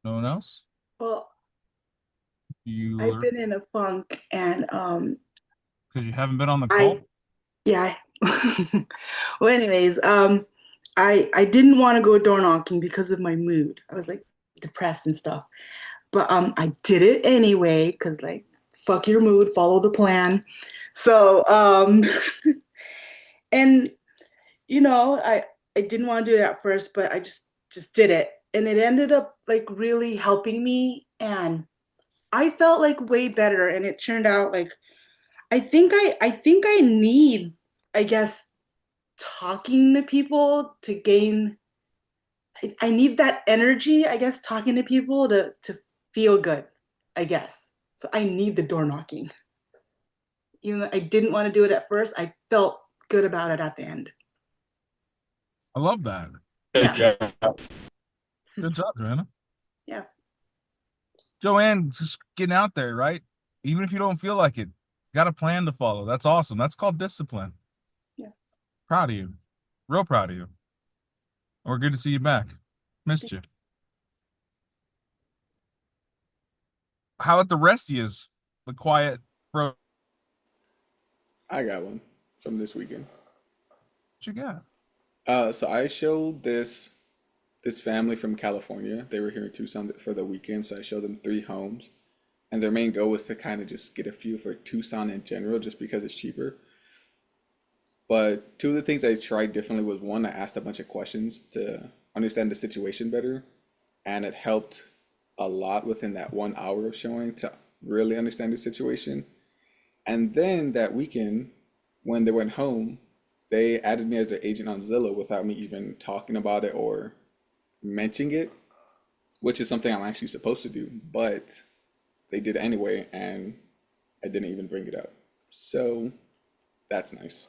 No one else? Well, I've You been in a funk and because you haven't been on the I call? yeah. Well, anyways, I didn't want to go door knocking because of my mood. I was like depressed and stuff. But I did it anyway because like fuck your mood, follow the plan. So and I didn't want to do it at first, but I just did it. And it ended up like really helping me and I felt like way better and it turned out like I think I need, I guess, talking to people to gain I need that energy, I guess, talking to people to feel good, I guess. So I need the door knocking. Even though I didn't want to do it at first, I felt good about it at the end. I love that. Good Yeah. job. Good job, Joanna. Yeah. Joanne, just getting out there, right? Even if you don't feel like it, got a plan to follow. That's awesome. That's called discipline. Yeah. Proud of you. Real proud of you. Or good to see you back. Missed you. How about the rest of yous? The quiet bro. I got one from this weekend. What you got? So I showed this family from California. They were here in Tucson for the weekend, so I showed them three homes. And their main goal was to kind of just get a feel for Tucson in general, just because it's cheaper. But two of the things I tried differently was one, I asked a bunch of questions to understand the situation better, and it helped a lot within that 1 hour of showing to really understand the situation. And then that weekend, when they went home, they added me as their agent on Zillow without me even talking about it or mentioning it, which is something I'm actually supposed to do. But they did anyway, and I didn't even bring it up. So that's nice.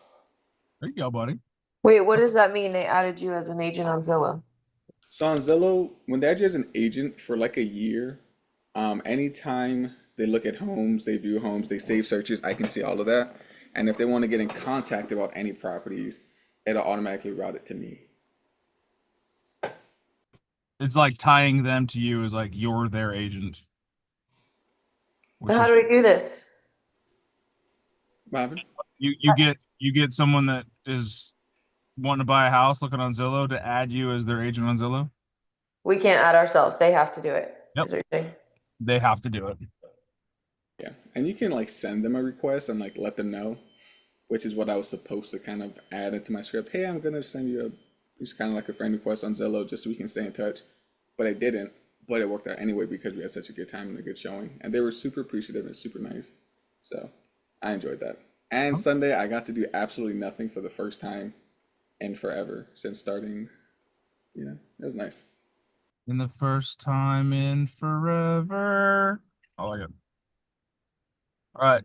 There you go, buddy. Wait, what does that mean? They added you as an agent on Zillow. So on Zillow, when they add you as an agent for like a year, anytime they look at homes, they view homes, they save searches, I can see all of that. And if they want to get in contact about any properties, it'll automatically route it to me. It's like tying them to you as like you're their agent, And which how is do we do this? Marvin? you get someone that is wanting to buy a house looking on Zillow to add you as their agent on Zillow. We can't add ourselves. They have to do it, Yep. is what you're saying. They have to do it. Yeah. And you can like send them a request and like let them know, which is what I was supposed to kind of add into my script. Hey, I'm gonna send you a just kind of like a friend request on Zillow just so we can stay in touch. But I didn't. But it worked out anyway because we had such a good time and a good showing. And they were super appreciative and super nice. So I enjoyed that. And Oh, Sunday I got to do absolutely nothing for the first time in forever since starting, it was nice. in the first time in forever. I like it. All right.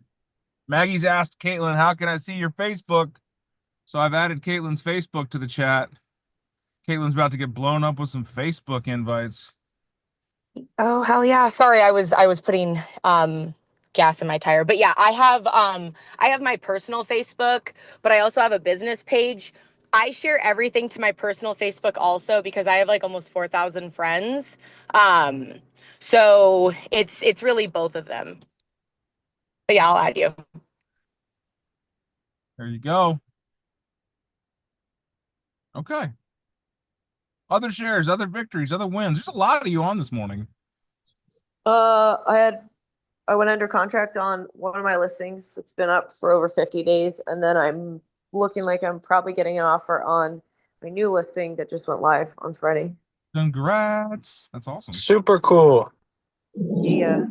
Maggie's asked Caitlin, how can I see your Facebook? So I've added Caitlin's Facebook to the chat. Caitlin's about to get blown up with some Facebook invites. Oh, hell yeah. Sorry, I was putting gas in my tire. But yeah, I have my personal Facebook, but I also have a business page. I share everything to my personal Facebook also because I have like almost 4,000 friends. Um so it's really both of them. But yeah, I'll add you. There you go. Okay. Other shares, other victories, other wins. There's a lot of you on this morning. I had I went under contract on one of my listings. It's been up for over 50 days, and then I'm looking like I'm probably getting an offer on my new listing that just went live on Friday. Congrats. That's awesome. Super cool. Yeah.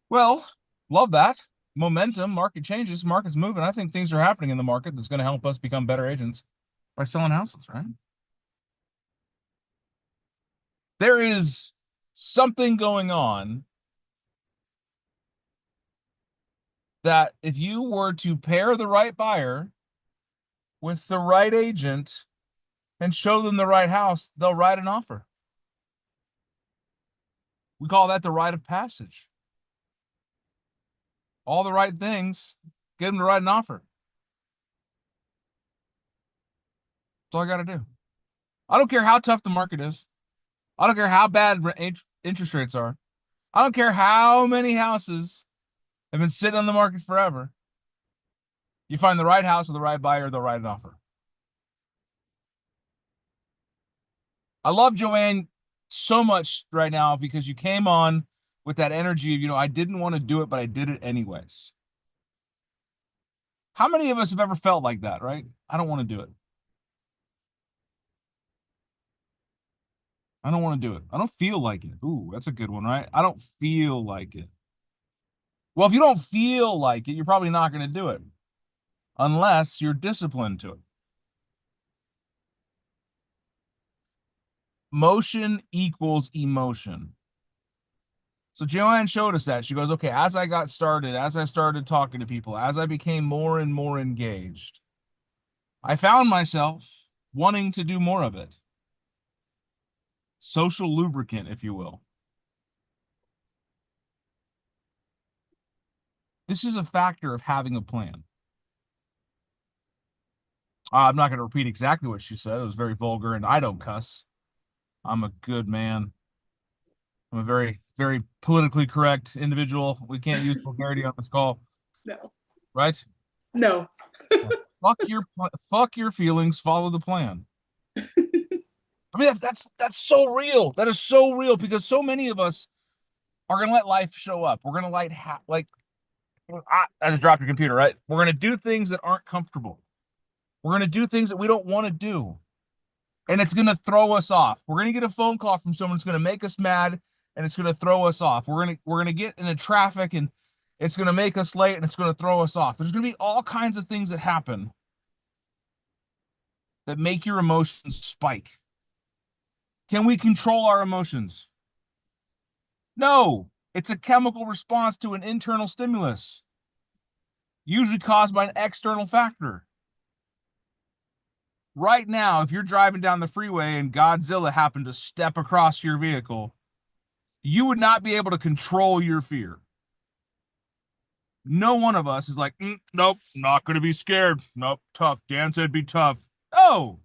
Well, love that. Momentum, market changes, market's moving. I think things are happening in the market that's going to help us become better agents by selling houses, right? There is something going on that if you were to pair the right buyer with the right agent and show them the right house, they'll write an offer. We call that the rite of passage. All the right things, get them to write an offer. That's all I got to do. I don't care how tough the market is. I don't care how bad interest rates are. I don't care how many houses have been sitting on the market forever. You find the right house with the right buyer, the right offer. I love Joanne so much right now because you came on with that energy of, you know, I didn't want to do it, but I did it anyways. How many of us have ever felt like that, right? I don't want to do it. I don't want to do it. I don't feel like it. Ooh, that's a good one, right? I don't feel like it. Well, if you don't feel like it, you're probably not going to do it unless you're disciplined to it. Motion equals emotion. So Joanne showed us that. She goes, okay, as I got started, as I started talking to people, as I became more and more engaged, I found myself wanting to do more of it. Social lubricant, if you will. This is a factor of having a plan. I'm not going to repeat exactly what she said. It was very vulgar, and I don't cuss. I'm a good man. I'm a very, very politically correct individual. We can't use vulgarity on this call, No. right? No. Fuck your feelings. Follow the plan. I mean, that's so real. That is so real because so many of us are gonna let life show up. We're gonna I just dropped your computer, right? We're gonna do things that aren't comfortable. We're gonna do things that we don't want to do, and it's gonna throw us off. We're gonna get a phone call from someone that's gonna make us mad, and it's gonna throw us off. We're gonna get into traffic, and it's gonna make us late, and it's gonna throw us off. There's gonna be all kinds of things that happen that make your emotions spike. Can we control our emotions? No, it's a chemical response to an internal stimulus, usually caused by an external factor. Right now, if you're driving down the freeway and Godzilla happened to step across your vehicle, you would not be able to control your fear. No one of us is like, nope, not going to be scared. Nope, tough. Dan said be tough. No,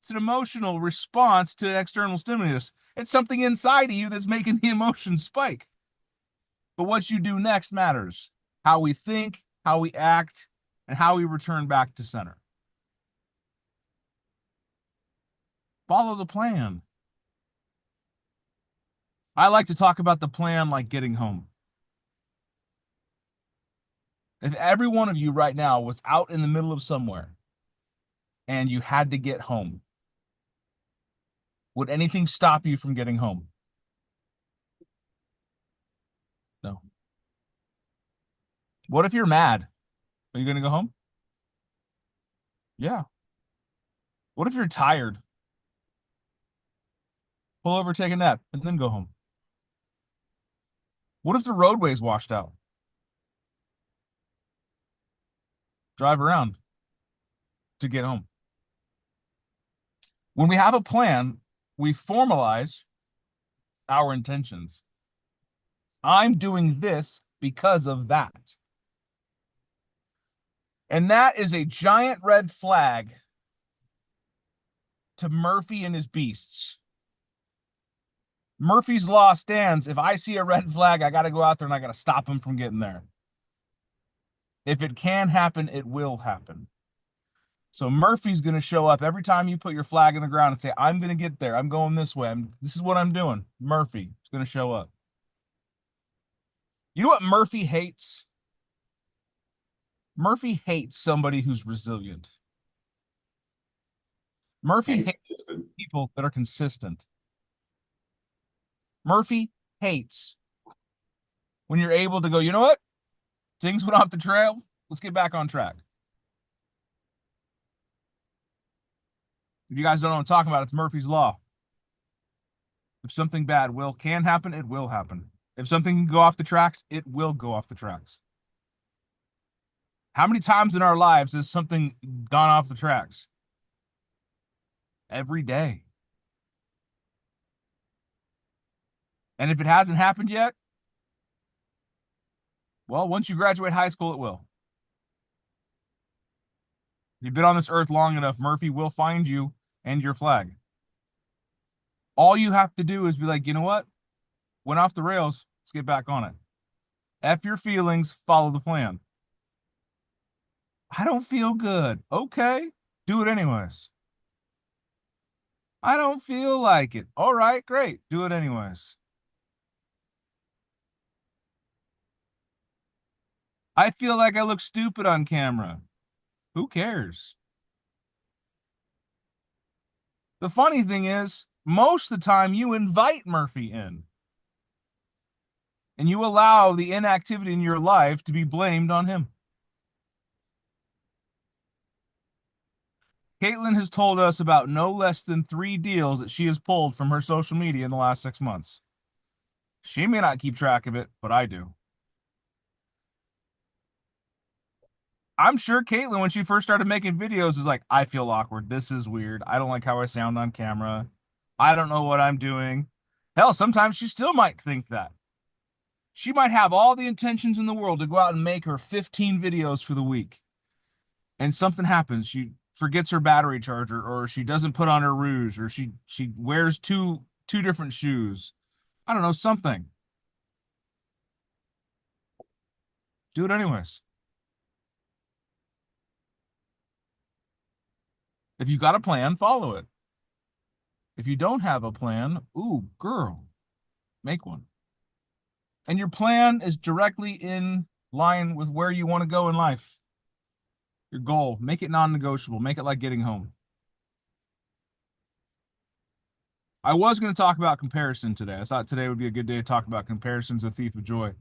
it's an emotional response to an external stimulus. It's something inside of you that's making the emotion spike. But what you do next matters. How we think, how we act, and how we return back to center. Follow the plan. I like to talk about the plan like getting home. If every one of you right now was out in the middle of somewhere and you had to get home, would anything stop you from getting home? No. What if you're mad? Are you going to go home? Yeah. What if you're tired? Pull over, take a nap, and then go home. What if the roadway's washed out? Drive around to get home. When we have a plan, we formalize our intentions. I'm doing this because of that. And that is a giant red flag to Murphy and his beasts. Murphy's law stands. If I see a red flag, I got to go out there and I got to stop him from getting there. If it can happen, it will happen. So Murphy's going to show up every time you put your flag in the ground and say, I'm going to get there. I'm going this way. This is what I'm doing. Murphy is going to show up. You know what Murphy hates? Murphy hates somebody who's resilient. Murphy hates people that are consistent. Murphy hates when you're able to go, you know what? Things went off the trail. Let's get back on track. If you guys don't know what I'm talking about, it's Murphy's Law. If something bad can happen, it will happen. If something can go off the tracks, it will go off the tracks. How many times in our lives has something gone off the tracks? Every day. And if it hasn't happened yet, well, once you graduate high school, it will. You've been on this earth long enough, Murphy will find you and your flag. All you have to do is be like, you know what? Went off the rails. Let's get back on it. F your feelings, follow the plan. I don't feel good. Okay, do it anyways. I don't feel like it. All right, great. Do it anyways. I feel like I look stupid on camera. Who cares? The funny thing is, most of the time you invite Murphy in. And you allow the inactivity in your life to be blamed on him. Caitlin has told us about no less than 3 deals that she has pulled from her social media in the last 6 months. She may not keep track of it, but I do. I'm sure Caitlin, when she first started making videos, was like, I feel awkward. This is weird. I don't like how I sound on camera. I don't know what I'm doing. Hell, sometimes she still might think that. She might have all the intentions in the world to go out and make her 15 videos for the week. And something happens. She forgets her battery charger, or she doesn't put on her rouge, or she wears two different shoes. I don't know, something. Do it anyways. If you got a plan, follow it. If you don't have a plan, ooh, girl, make one. And your plan is directly in line with where you want to go in life. Your goal, make it non-negotiable. Make it like getting home. I was going to talk about comparison today. I thought today would be a good day to talk about comparison's a thief of joy.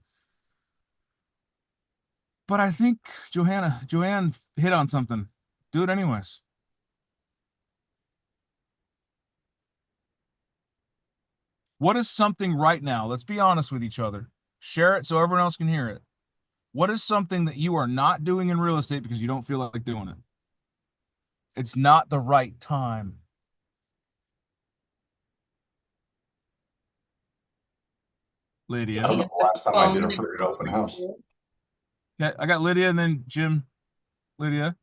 But I think Joanne hit on something. Do it anyways. What is something right now? Let's be honest with each other. Share it so everyone else can hear it. What is something that you are not doing in real estate because you don't feel like doing it? It's not the right time. Lydia. I don't know the last time I did a free open house. Okay, I got Lydia and then Jim. Lydia.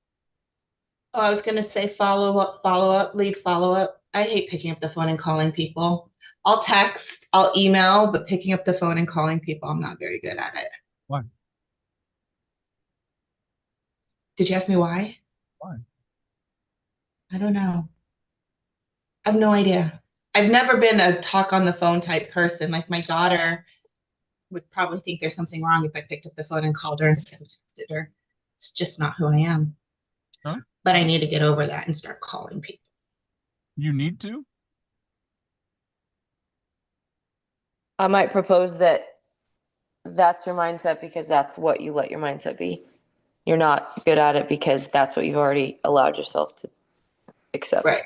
Oh, I was gonna say follow up, lead follow up. I hate picking up the phone and calling people. I'll text, I'll email, but picking up the phone and calling people, I'm not very good at it. Why? Did you ask me why? Why? I don't know. I have no idea. I've never been a talk on the phone type person. Like my daughter would probably think there's something wrong if I picked up the phone and called her instead of texted her. It's just not who I am. Huh? But I need to get over that and start calling people. You need to? I might propose that that's your mindset because that's what you let your mindset be. You're not good at it because that's what you've already allowed yourself to accept. Right.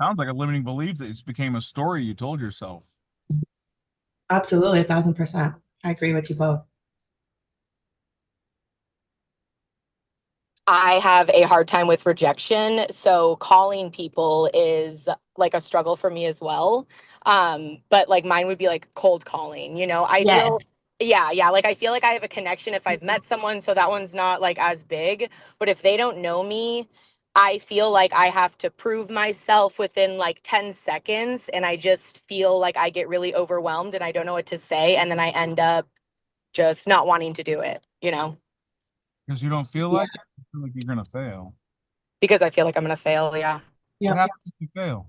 Sounds like a limiting belief that it's became a story you told yourself. Absolutely, 1,000%. I agree with you both. I have a hard time with rejection, so calling people is like a struggle for me as well. But like mine would be like cold calling, you know. I feel like I feel like I have a connection if I've met someone, so that one's not like as big. But if they don't know me, I feel like I have to prove myself within like 10 seconds, and I just feel like I get really overwhelmed and I don't know what to say, and then I end up just not wanting to do it, you know. Because you don't feel like it? You feel like you're gonna fail. Because I feel like I'm gonna fail, yeah. Yep. What happens if you fail?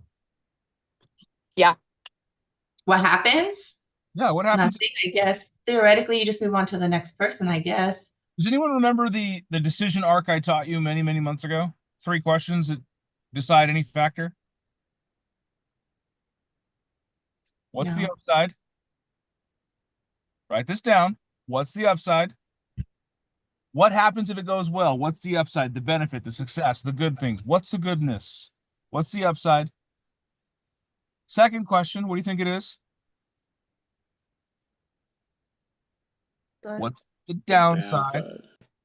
What happens? Yeah, what happens? Nothing, I guess. Theoretically, you just move on to the next person, I guess. Does anyone remember the decision arc I taught you many, many months ago? 3 questions that decide any factor. What's the No. upside? Write this down. What's the upside? What happens if it goes well? What's the upside, the benefit, the success, the good things? What's the goodness? What's the upside? Second question, what do you think it is? What's the downside?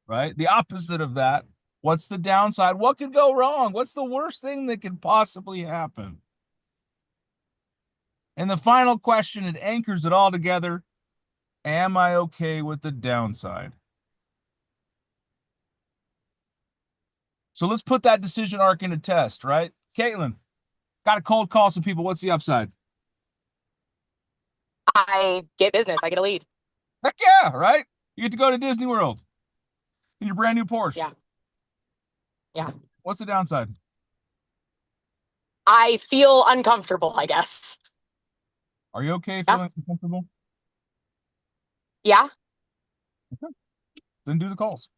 Right? The opposite of that. What's the downside? What could go wrong? What's the worst thing that could possibly happen? And the final question, it anchors it all together. Am I okay with the downside? So let's put that decision arc into test, right? Caitlin, Got to cold call some people. What's the upside? I get business. I get a lead. Heck yeah, right? You get to go to Disney World in your brand new Porsche. Yeah. Yeah. What's the downside? I feel uncomfortable, I guess. Are you okay Yeah. feeling uncomfortable? Yeah. Then do the calls.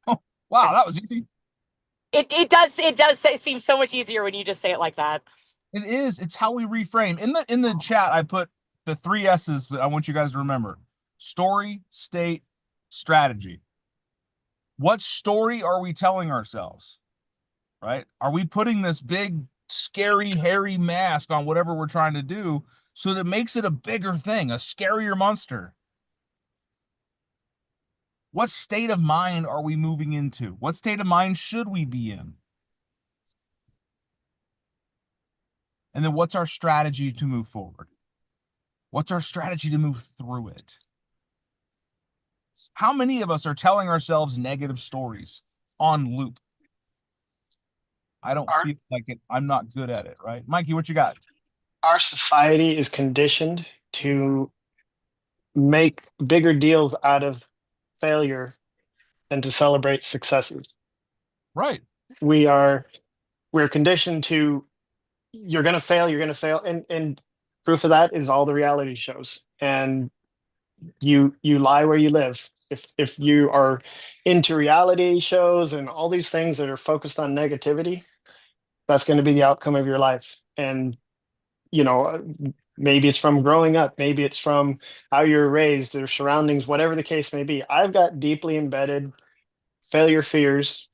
Oh, wow, that was easy. It does seem so much easier when you just say it like that. It is. It's how we reframe. In the chat, I put the 3 S's that I want you guys to remember: story, state, strategy. What story are we telling ourselves? Right? Are we putting this big, scary, hairy mask on whatever we're trying to do so that makes it a bigger thing, a scarier monster? What state of mind are we moving into? What state of mind should we be in? And then what's our strategy to move forward? What's our strategy to move through it? How many of us are telling ourselves negative stories on loop? I don't feel like it. I'm not good at it, right? Mikey, what you got? Our society is conditioned to make bigger deals out of failure than to celebrate successes. Right. We're conditioned to, you're going to fail, and proof of that is all the reality shows. And you lie where you live. If you are into reality shows and all these things that are focused on negativity, that's going to be the outcome of your life. And maybe it's from growing up, maybe it's from how you're raised, or surroundings, whatever the case may be. I've got deeply embedded failure fears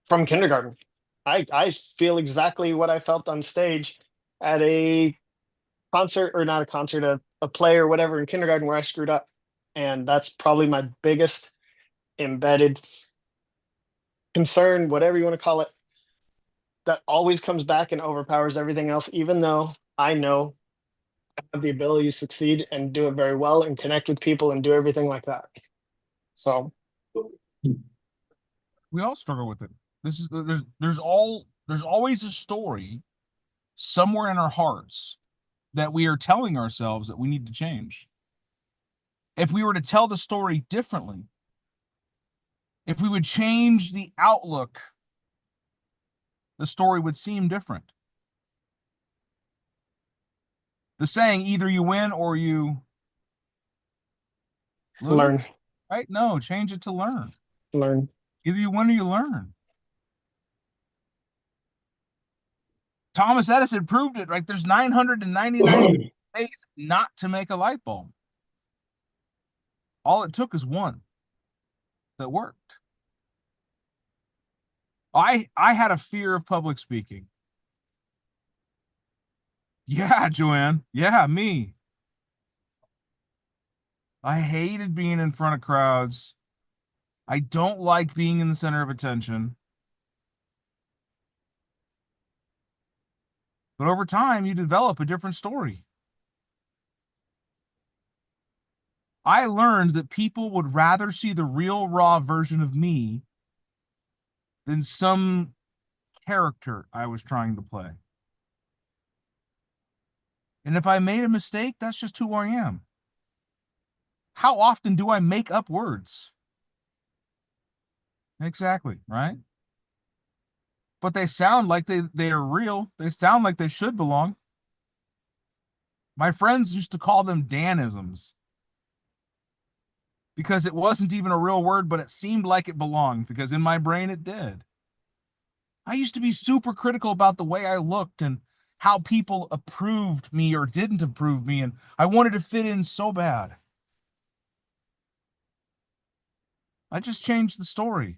from kindergarten. I feel exactly what I felt on stage at a concert, or not a concert, a play or whatever in kindergarten, where I screwed up. And that's probably my biggest embedded concern, whatever you want to call it, that always comes back and overpowers everything else, even though I know I have the ability to succeed and do it very well and connect with people and do everything like that. So we all struggle with it. There's always a story somewhere in our hearts that we are telling ourselves that we need to change. If we were to tell the story differently, if we would change the outlook, the story would seem different. The saying, either you win or you lose, learn. Right? No, change it to learn. Learn. Either you win or you learn. Thomas Edison proved it, right? There's 999 ways not to make a light bulb. All it took is one that worked. I had a fear of public speaking. Yeah, Joanne. Yeah, me. I hated being in front of crowds. I don't like being in the center of attention. But over time, you develop a different story. I learned that people would rather see the real, raw version of me than some character I was trying to play. And if I made a mistake, that's just who I am. How often do I make up words? Exactly, right? But they sound like they are real. They sound like they should belong. My friends used to call them Danisms, because it wasn't even a real word, but it seemed like it belonged, because in my brain it did. I used to be super critical about the way I looked and how people approved me or didn't approve me, and I wanted to fit in so bad. I just changed the story.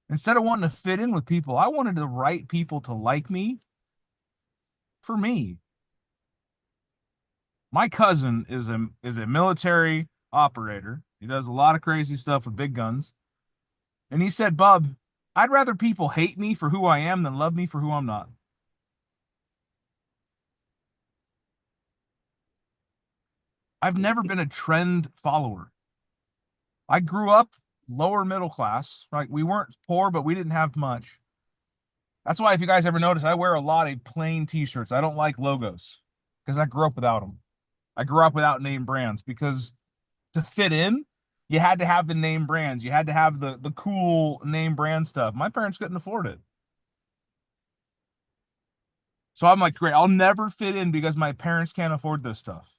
Instead of wanting to fit in with people, I wanted the right people to like me for me. My cousin is a military operator. He does a lot of crazy stuff with big guns. And he said, Bub, I'd rather people hate me for who I am than love me for who I'm not. I've never been a trend follower. I grew up lower middle class, right? We weren't poor, but we didn't have much. That's why if you guys ever notice, I wear a lot of plain t-shirts. I don't like logos because I grew up without them. I grew up without name brands because to fit in, you had to have the name brands. You had to have the cool name brand stuff. My parents couldn't afford it. So I'm like, great, I'll never fit in because my parents can't afford this stuff.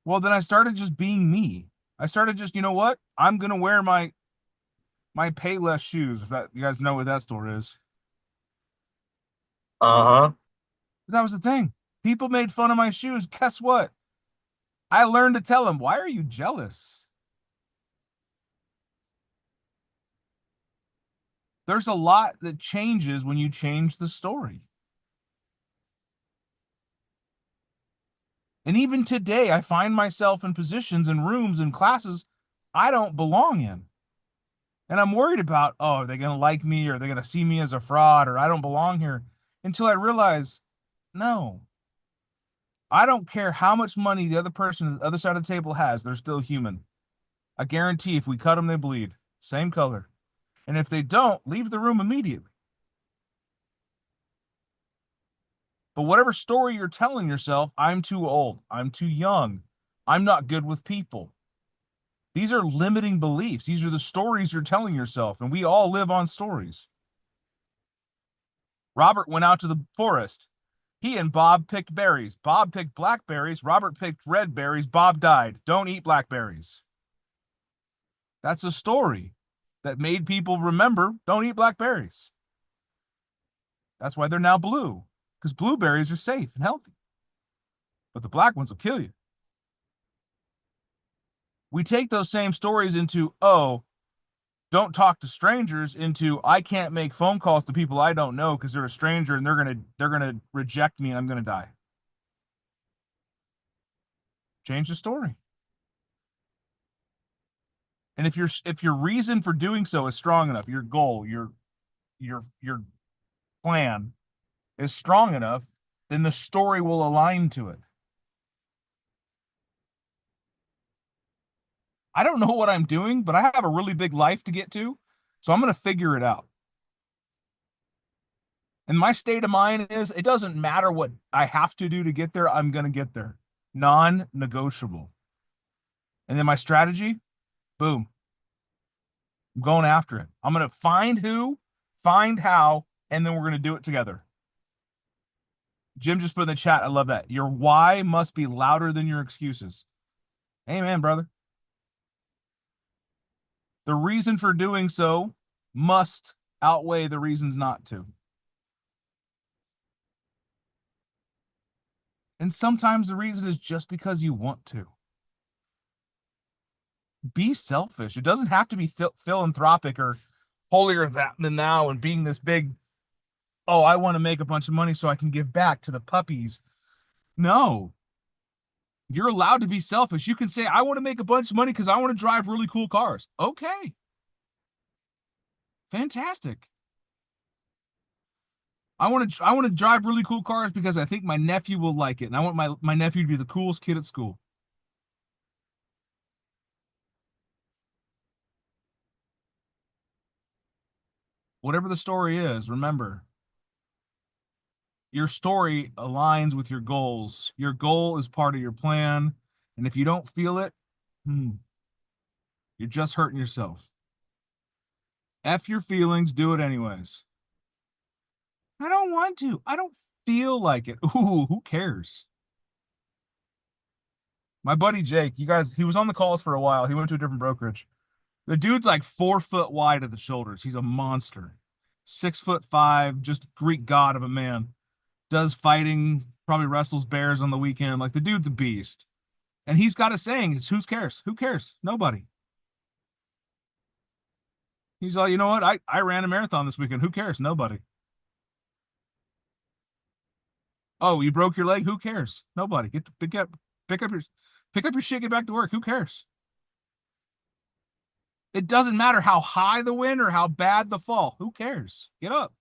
Well, then I started just being me. I started just, you know what? I'm gonna wear my Payless shoes, if that you guys know what that store is. Uh-huh. That was the thing. People made fun of my shoes. Guess what? I learned to tell them, why are you jealous? There's a lot that changes when you change the story. And even today, I find myself in positions and rooms and classes I don't belong in. And I'm worried about, oh, are they going to like me? Or are they going to see me as a fraud? Or I don't belong here. Until I realize, no. I don't care how much money the other person on the other side of the table has. They're still human. I guarantee if we cut them, they bleed. Same color. And if they don't, leave the room immediately. But whatever story you're telling yourself, I'm too old, I'm too young, I'm not good with people. These are limiting beliefs. These are the stories you're telling yourself, and we all live on stories. Robert went out to the forest. He and Bob picked berries. Bob picked blackberries. Robert picked red berries. Bob died. Don't eat blackberries. That's a story that made people remember, don't eat blackberries. That's why they're now blue, because blueberries are safe and healthy. But the black ones will kill you. We take those same stories into, oh, don't talk to strangers, into I can't make phone calls to people I don't know because they're a stranger and they're gonna reject me and I'm gonna die. Change the story. And if your reason for doing so is strong enough, your goal, your plan is strong enough, then the story will align to it. I don't know what I'm doing, but I have a really big life to get to, so I'm going to figure it out. And my state of mind is, it doesn't matter what I have to do to get there, I'm going to get there. Non-negotiable. And then my strategy, boom. I'm going after it. I'm going to find who, find how, and then we're going to do it together. Jim just put in the chat, I love that. Your why must be louder than your excuses. Amen, brother. The reason for doing so must outweigh the reasons not to. And sometimes the reason is just because you want to. Be selfish. It doesn't have to be philanthropic or holier than thou and being this big, oh, I want to make a bunch of money so I can give back to the puppies. No. You're allowed to be selfish. You can say, I want to make a bunch of money because I want to drive really cool cars. Okay. Fantastic. I want to drive really cool cars because I think my nephew will like it. And I want my nephew to be the coolest kid at school. Whatever the story is, remember, your story aligns with your goals. Your goal is part of your plan. And if you don't feel it, you're just hurting yourself. F your feelings, do it anyways. I don't want to. I don't feel like it. Ooh, who cares? My buddy Jake, you guys, he was on the calls for a while. He went to a different brokerage. The dude's like 4 foot wide at the shoulders. He's a monster. 6'5", just Greek god of a man. Does fighting, probably wrestles bears on the weekend. Like, the dude's a beast. And he's got a saying, it's who cares? Who cares? Nobody. He's like, you know what? I ran a marathon this weekend. Who cares? Nobody. Oh, you broke your leg? Who cares? Nobody. Pick up your shit, get back to work. Who cares? It doesn't matter how high the wind or how bad the fall. Who cares? Get up.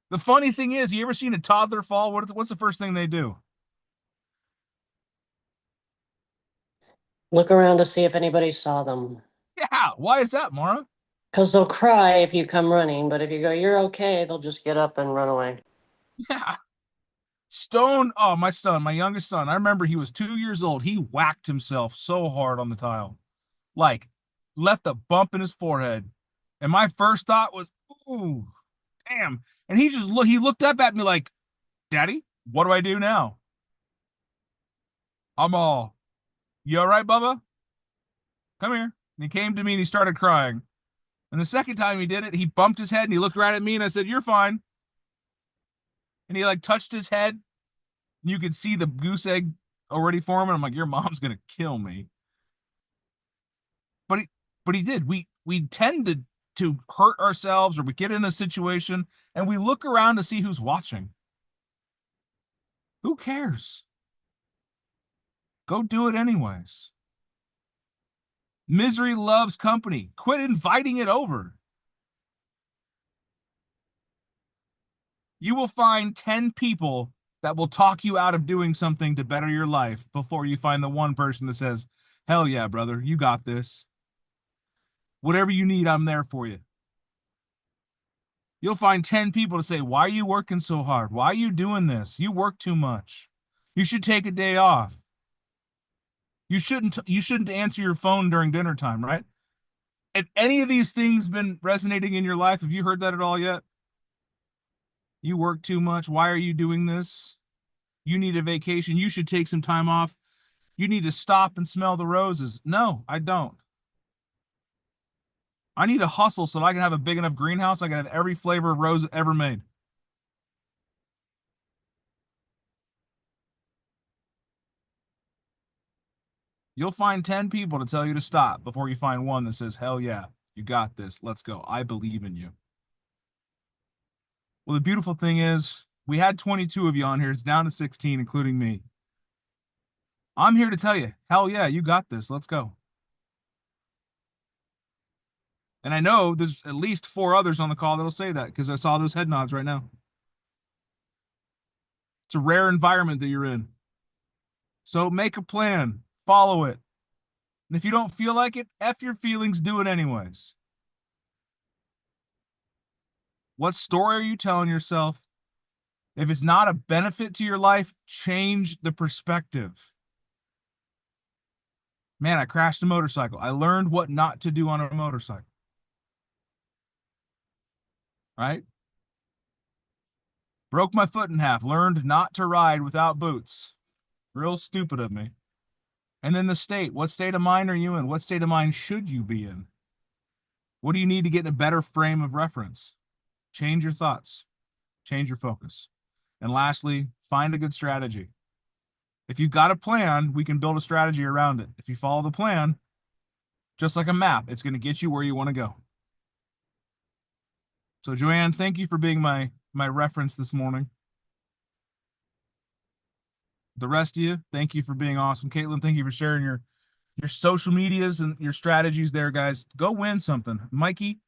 The funny thing is, you ever seen a toddler fall? What's the first thing they do? Look around to see if anybody saw them. Yeah. Why is that, Mara? Because they'll cry if you come running, but if you go, you're okay, they'll just get up and run away. Yeah. Stone, oh, my son, my youngest son, I remember he was 2 years old. He whacked himself so hard on the tile, like left a bump in his forehead. And my first thought was, ooh, damn. And he looked up at me like, Daddy, what do I do now? I'm all, you all right, Bubba? Come here. And he came to me and he started crying. And the second time he did it, he bumped his head and he looked right at me and I said, you're fine. And he like touched his head. And you could see the goose egg already forming. I'm like, your mom's gonna kill me. But he did. We tend to hurt ourselves, or we get in a situation and we look around to see who's watching. Who cares? Go do it anyways. Misery loves company. Quit inviting it over. You will find 10 people that will talk you out of doing something to better your life before you find the one person that says, hell yeah, brother, you got this. Whatever you need, I'm there for you. You'll find 10 people to say, why are you working so hard? Why are you doing this? You work too much. You should take a day off. You shouldn't answer your phone during dinner time, right? Have any of these things been resonating in your life? Have you heard that at all yet? You work too much. Why are you doing this? You need a vacation. You should take some time off. You need to stop and smell the roses. No, I don't. I need to hustle so that I can have a big enough greenhouse. I can have every flavor of rose ever made. You'll find 10 people to tell you to stop before you find one that says, hell yeah, you got this. Let's go. I believe in you. Well, the beautiful thing is we had 22 of you on here. It's down to 16, including me. I'm here to tell you, hell yeah, you got this. Let's go. And I know there's at least 4 others on the call that'll say that because I saw those head nods right now. It's a rare environment that you're in. So make a plan, follow it. And if you don't feel like it, F your feelings, do it anyways. What story are you telling yourself? If it's not a benefit to your life, change the perspective. Man, I crashed a motorcycle. I learned what not to do on a motorcycle. Right? Broke my foot in half. Learned not to ride without boots. Real stupid of me. And then the state. What state of mind are you in? What state of mind should you be in? What do you need to get in a better frame of reference? Change your thoughts. Change your focus. And lastly, find a good strategy. If you've got a plan, we can build a strategy around it. If you follow the plan, just like a map, it's going to get you where you want to go. So Joanne, thank you for being my reference this morning. The rest of you, thank you for being awesome. Caitlin, thank you for sharing your social medias and your strategies there, guys. Go win something. Mikey,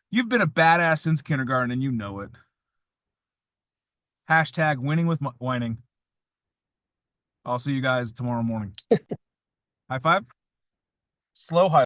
you've been a badass since kindergarten and you know it. Hashtag winning with whining. I'll see you guys tomorrow morning. High five. Slow high.